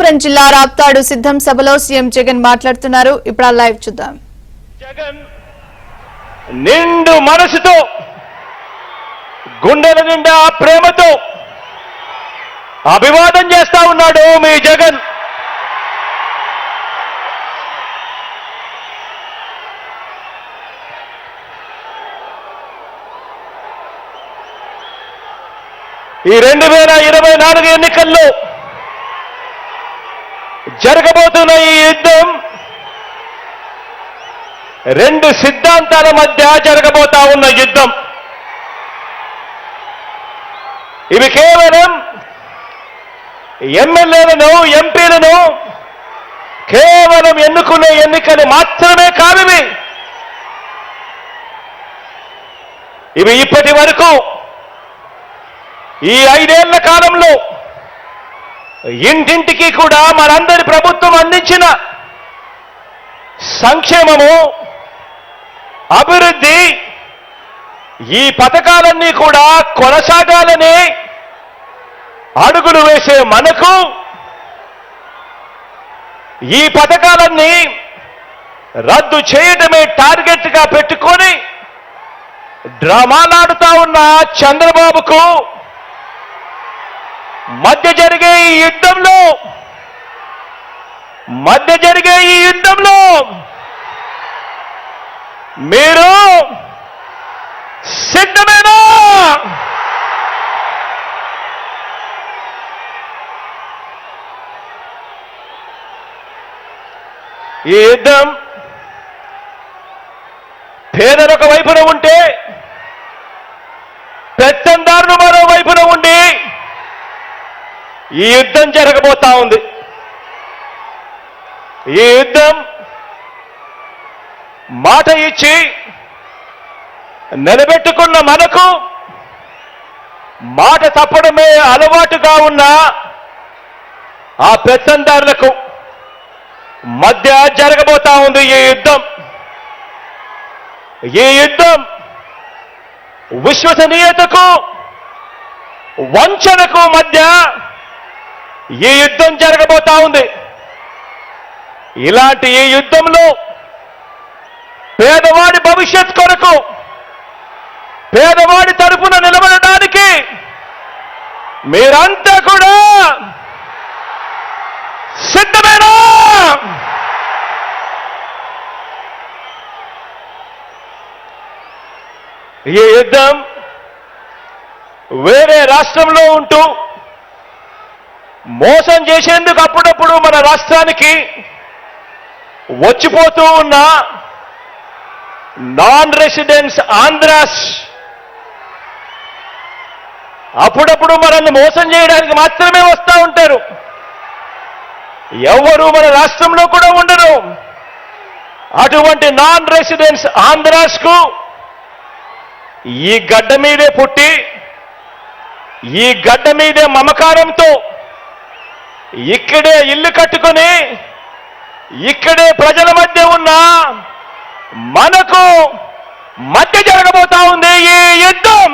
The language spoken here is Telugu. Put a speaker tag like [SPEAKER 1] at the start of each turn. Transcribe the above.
[SPEAKER 1] అనంతపురం జిల్లా రాప్తాడు సిద్ధం సభలో సీఎం జగన్ మాట్లాడుతున్నారు. ఇప్పుడు లైవ్ చూద్దాం.
[SPEAKER 2] జగన్ నిండు మనసుతో గుండెల నిండా ప్రేమతో అభివాదం చేస్తా ఉన్నాడు మీ జగన్. ఈ 2024 ఎన్నికల్లో జరగబోతున్న ఈ యుద్ధం రెండు సిద్ధాంతాల మధ్య జరగబోతా ఉన్న యుద్ధం. ఇవి కేవలం ఎమ్మెల్యేలను ఎంపీలను కేవలం ఎన్నుకునే ఎన్నికలు మాత్రమే కావివి. ఇవి ఇప్పటి వరకు ఈ 5 ఏళ్ల కాలంలో ఇంటింటికి కూడా మనందరి ప్రభుత్వం అందించిన సంక్షేమము, అభివృద్ధి, ఈ పథకాలన్నీ కూడా కొనసాగాలని అడుగులు వేసే మనకు ఈ పథకాలన్నీ రద్దు చేయడమే టార్గెట్గా పెట్టుకొని డ్రామాలాడుతా ఉన్న చంద్రబాబుకు మధ్య జరిగే ఈ యుద్ధంలో మీరు సిద్ధమేనా? ఈ యుద్ధం పేదలొక వైపున ఉంటే పెత్తందారులు మరో వైపున ఉండి ఈ యుద్ధం జరగబోతా ఉంది. ఈ యుద్ధం మాట ఇచ్చి నిలబెట్టుకున్న మనకు మాట తప్పడమే అలవాటుగా ఉన్న ఆ పెత్తందారులకు మధ్య జరగబోతా ఉంది ఈ యుద్ధం. ఈ యుద్ధం విశ్వసనీయతకు వంచనకు మధ్య ఈ యుద్ధం జరగబోతా ఉంది. ఇలాంటి ఈ యుద్ధంలో పేదవాడి భవిష్యత్ కొరకు, పేదవాడి తరపున నిలబడడానికి మీరంతా కూడా సిద్ధమేనా? ఈ యుద్ధం వేరే రాష్ట్రంలో ఉంటూ మోసం చేసేందుకు అప్పుడప్పుడు మన రాష్ట్రానికి వచ్చిపోతూ ఉన్న నాన్ రెసిడెంట్స్ ఆంధ్రాస్ అప్పుడప్పుడు మనల్ని మోసం చేయడానికి మాత్రమే వస్తూ ఉంటారు. ఎవరు మన రాష్ట్రంలో కూడా ఉండరు. అటువంటి నాన్ రెసిడెంట్స్ ఆంధ్రాస్కు ఈ గడ్డ మీదే పుట్టి, ఈ గడ్డ మీదే మమకారంతో ఇక్కడే ఇల్లు కట్టుకొని ఇక్కడే ప్రజల మధ్య ఉన్న మనకు మధ్య జరగబోతా ఉంది ఈ యుద్ధం.